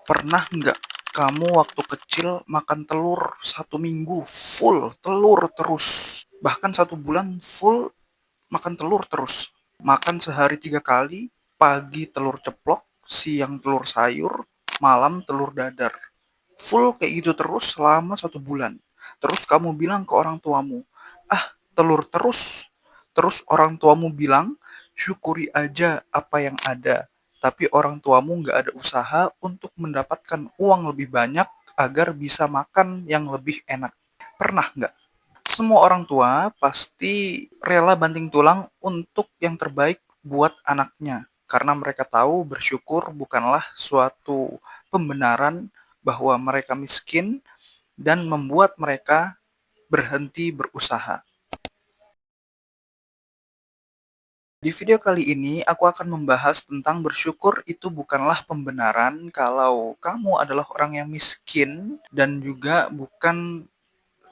Pernah nggak kamu waktu kecil makan telur 1 minggu full telur terus, bahkan 1 bulan full makan telur terus, makan sehari 3 kali, pagi telur ceplok, siang telur sayur, malam telur dadar, full kayak gitu terus selama 1 bulan. Terus kamu bilang ke orang tuamu, ah, telur terus. Terus orang tuamu bilang, syukuri aja apa yang ada. Tapi orang tuamu nggak ada usaha untuk mendapatkan uang lebih banyak agar bisa makan yang lebih enak. Pernah nggak? Semua orang tua pasti rela banting tulang untuk yang terbaik buat anaknya. Karena mereka tahu bersyukur bukanlah suatu pembenaran bahwa mereka miskin dan membuat mereka berhenti berusaha. Di video kali ini, aku akan membahas tentang bersyukur itu bukanlah pembenaran kalau kamu adalah orang yang miskin dan juga bukan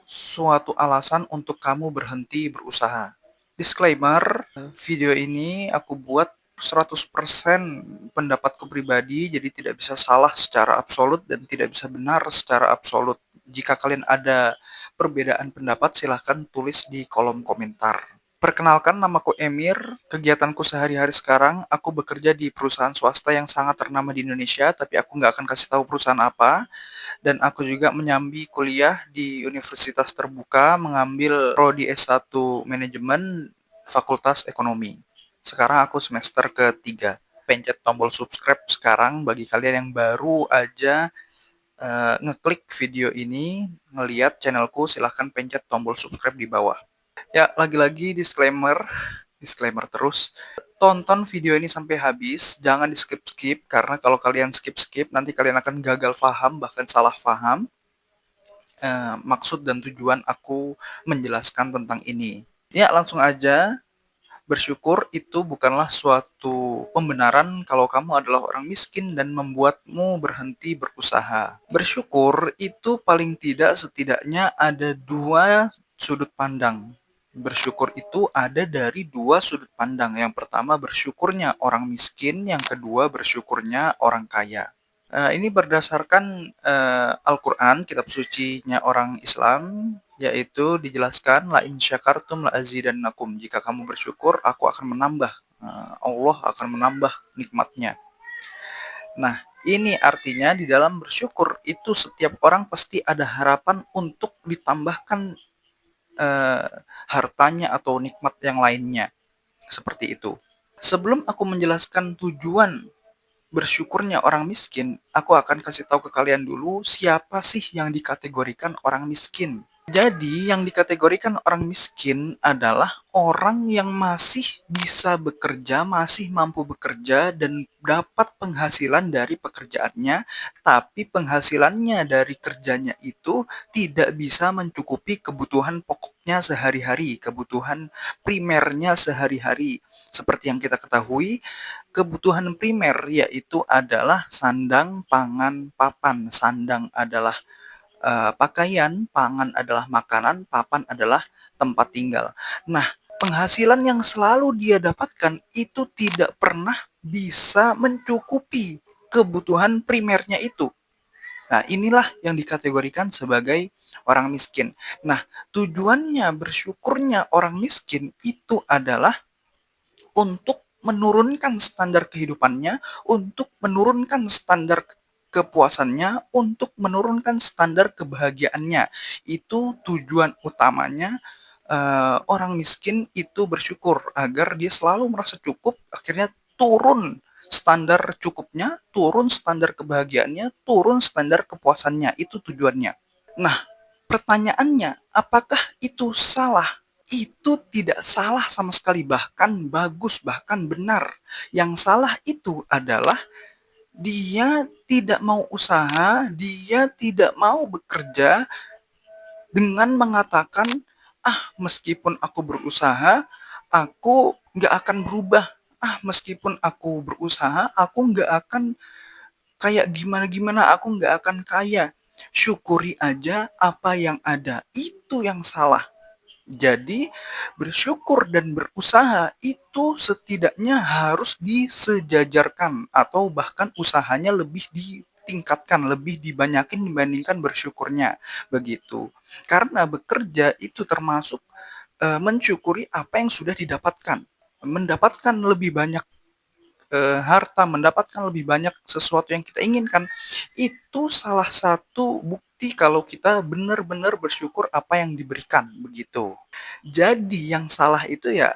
suatu alasan untuk kamu berhenti berusaha. Disclaimer, video ini aku buat 100% pendapatku pribadi, jadi tidak bisa salah secara absolut dan tidak bisa benar secara absolut. Jika kalian ada perbedaan pendapat, silahkan tulis di kolom komentar. Perkenalkan, namaku Emir. Kegiatanku sehari-hari sekarang, aku bekerja di perusahaan swasta yang sangat ternama di Indonesia, tapi aku nggak akan kasih tahu perusahaan apa. Dan aku juga menyambi kuliah di Universitas Terbuka, mengambil prodi S1 Manajemen Fakultas Ekonomi. Sekarang aku semester ketiga. Pencet tombol subscribe sekarang bagi kalian yang baru aja ngeklik video ini, ngeliat channelku, silahkan pencet tombol subscribe di bawah. Ya, lagi-lagi disclaimer, disclaimer terus. Tonton video ini sampai habis, jangan di skip-skip, karena kalau kalian skip-skip, nanti kalian akan gagal paham, bahkan salah paham maksud dan tujuan aku menjelaskan tentang ini. Ya, langsung aja. Bersyukur itu bukanlah suatu pembenaran kalau kamu adalah orang miskin dan membuatmu berhenti berusaha. Bersyukur itu paling tidak setidaknya ada dua sudut pandang. Bersyukur itu ada dari dua sudut pandang. Yang pertama bersyukurnya orang miskin, yang kedua bersyukurnya orang kaya. Ini berdasarkan Al-Quran, kitab sucinya orang Islam, yaitu dijelaskan la in syakartum la azidannakum. Jika kamu bersyukur, aku akan menambah. Allah akan menambah nikmatnya. Nah, ini artinya di dalam bersyukur itu setiap orang pasti ada harapan untuk ditambahkan eh, hartanya atau nikmat yang lainnya. Seperti itu. Sebelum aku menjelaskan tujuan bersyukurnya orang miskin, aku akan kasih tahu ke kalian dulu siapa sih yang dikategorikan orang miskin. Jadi, yang dikategorikan orang miskin adalah orang yang masih bisa bekerja, masih mampu bekerja, dan dapat penghasilan dari pekerjaannya, tapi penghasilannya dari kerjanya itu tidak bisa mencukupi kebutuhan pokoknya sehari-hari, kebutuhan primernya sehari-hari. Seperti yang kita ketahui, kebutuhan primer yaitu adalah sandang, pangan, papan. Sandang adalah pakaian, pangan adalah makanan, papan adalah tempat tinggal. Nah, penghasilan yang selalu dia dapatkan itu tidak pernah bisa mencukupi kebutuhan primernya itu. Nah, inilah yang dikategorikan sebagai orang miskin. Nah, tujuannya bersyukurnya orang miskin itu adalah untuk menurunkan standar kehidupannya, untuk menurunkan standar kepuasannya, untuk menurunkan standar kebahagiaannya. Itu tujuan utamanya orang miskin itu bersyukur agar dia selalu merasa cukup, akhirnya turun standar cukupnya, turun standar kebahagiaannya, turun standar kepuasannya. Itu tujuannya. Nah, pertanyaannya, apakah itu salah? Itu tidak salah sama sekali, bahkan bagus, bahkan benar. Yang salah itu adalah dia tidak mau usaha, dia tidak mau bekerja dengan mengatakan, ah meskipun aku berusaha, aku nggak akan berubah. Ah meskipun aku berusaha, aku nggak akan kayak gimana-gimana, aku nggak akan kaya. Syukuri aja apa yang ada, itu yang salah. Jadi bersyukur dan berusaha itu setidaknya harus disejajarkan atau bahkan usahanya lebih ditingkatkan, lebih dibanyakin dibandingkan bersyukurnya, begitu. Karena bekerja itu termasuk, mensyukuri apa yang sudah didapatkan, mendapatkan lebih banyak harta, mendapatkan lebih banyak sesuatu yang kita inginkan, itu salah satu bukti kalau kita benar-benar bersyukur apa yang diberikan, begitu. Jadi yang salah itu ya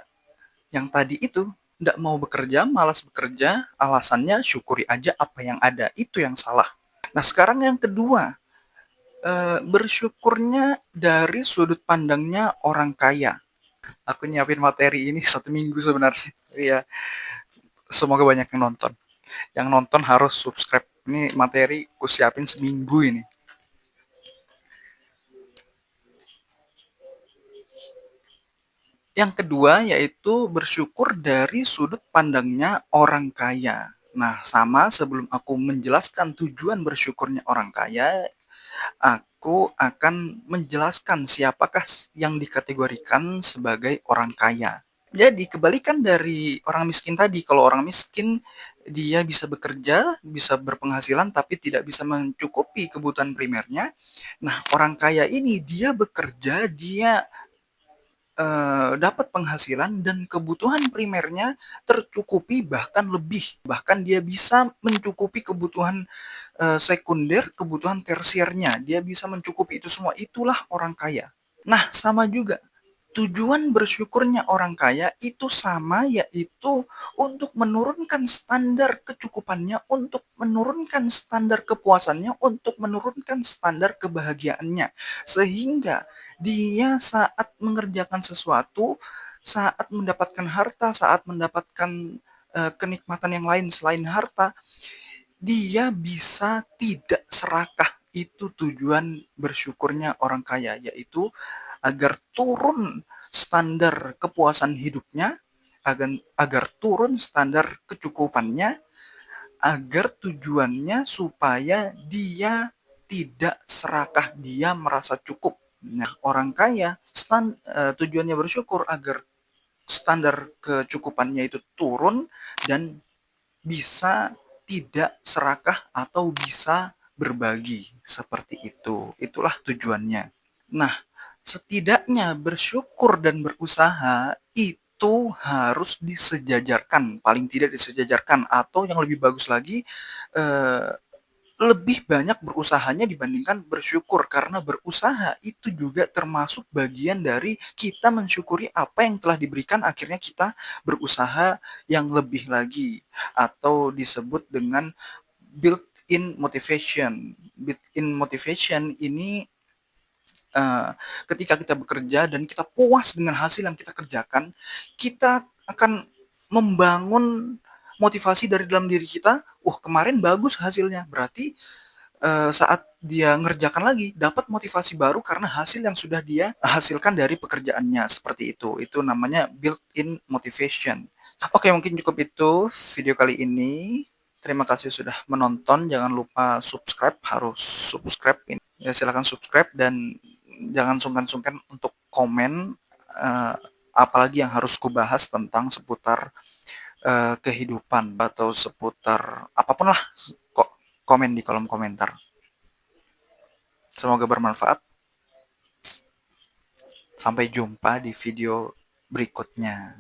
yang tadi itu, nggak mau bekerja, malas bekerja, alasannya syukuri aja apa yang ada, itu yang salah. Nah sekarang yang kedua, bersyukurnya dari sudut pandangnya orang kaya. Aku nyiapin materi ini 1 minggu sebenarnya. Iya, semoga banyak yang nonton. Yang nonton harus subscribe. Ini materi aku siapin seminggu ini. Yang kedua yaitu bersyukur dari sudut pandangnya orang kaya. Nah, sama sebelum aku menjelaskan tujuan bersyukurnya orang kaya, aku akan menjelaskan siapakah yang dikategorikan sebagai orang kaya. Jadi kebalikan dari orang miskin tadi, kalau orang miskin dia bisa bekerja, bisa berpenghasilan tapi tidak bisa mencukupi kebutuhan primernya. Nah, orang kaya ini dia bekerja, dia dapat penghasilan dan kebutuhan primernya tercukupi bahkan lebih, bahkan dia bisa mencukupi kebutuhan, sekunder, kebutuhan tersiernya, dia bisa mencukupi itu semua, itulah orang kaya. Nah, sama juga tujuan bersyukurnya orang kaya itu sama, yaitu untuk menurunkan standar kecukupannya, untuk menurunkan standar kepuasannya, untuk menurunkan standar kebahagiaannya. Sehingga dia saat mengerjakan sesuatu, saat mendapatkan harta, saat mendapatkan, kenikmatan yang lain selain harta, dia bisa tidak serakah. Itu tujuan bersyukurnya orang kaya, yaitu agar turun standar kepuasan hidupnya, agar turun standar kecukupannya, agar tujuannya supaya dia tidak serakah, dia merasa cukup. Nah, orang kaya tujuannya bersyukur agar standar kecukupannya itu turun dan bisa tidak serakah atau bisa berbagi, seperti itu. Itulah tujuannya. Nah, setidaknya bersyukur dan berusaha itu harus disejajarkan, paling tidak disejajarkan, atau yang lebih bagus lagi, eee, lebih banyak berusahanya dibandingkan bersyukur. Karena berusaha itu juga termasuk bagian dari kita mensyukuri apa yang telah diberikan, akhirnya kita berusaha yang lebih lagi, atau disebut dengan built-in motivation. Built-in motivation ini ketika kita bekerja dan kita puas dengan hasil yang kita kerjakan, kita akan membangun motivasi dari dalam diri kita, "Wah, kemarin bagus hasilnya." Berarti, saat dia ngerjakan lagi, dapat motivasi baru karena hasil yang sudah dia hasilkan dari pekerjaannya, seperti itu. Itu namanya built-in motivation. Oke, mungkin cukup itu video kali ini. Terima kasih sudah menonton, jangan lupa subscribe, harus subscribe ini. Ya, silakan subscribe dan jangan sungkan-sungkan untuk komen, eee, apalagi yang harus kubahas tentang seputar, kehidupan atau seputar apapun lah, kok komen di kolom komentar. Semoga bermanfaat. Sampai jumpa di video berikutnya.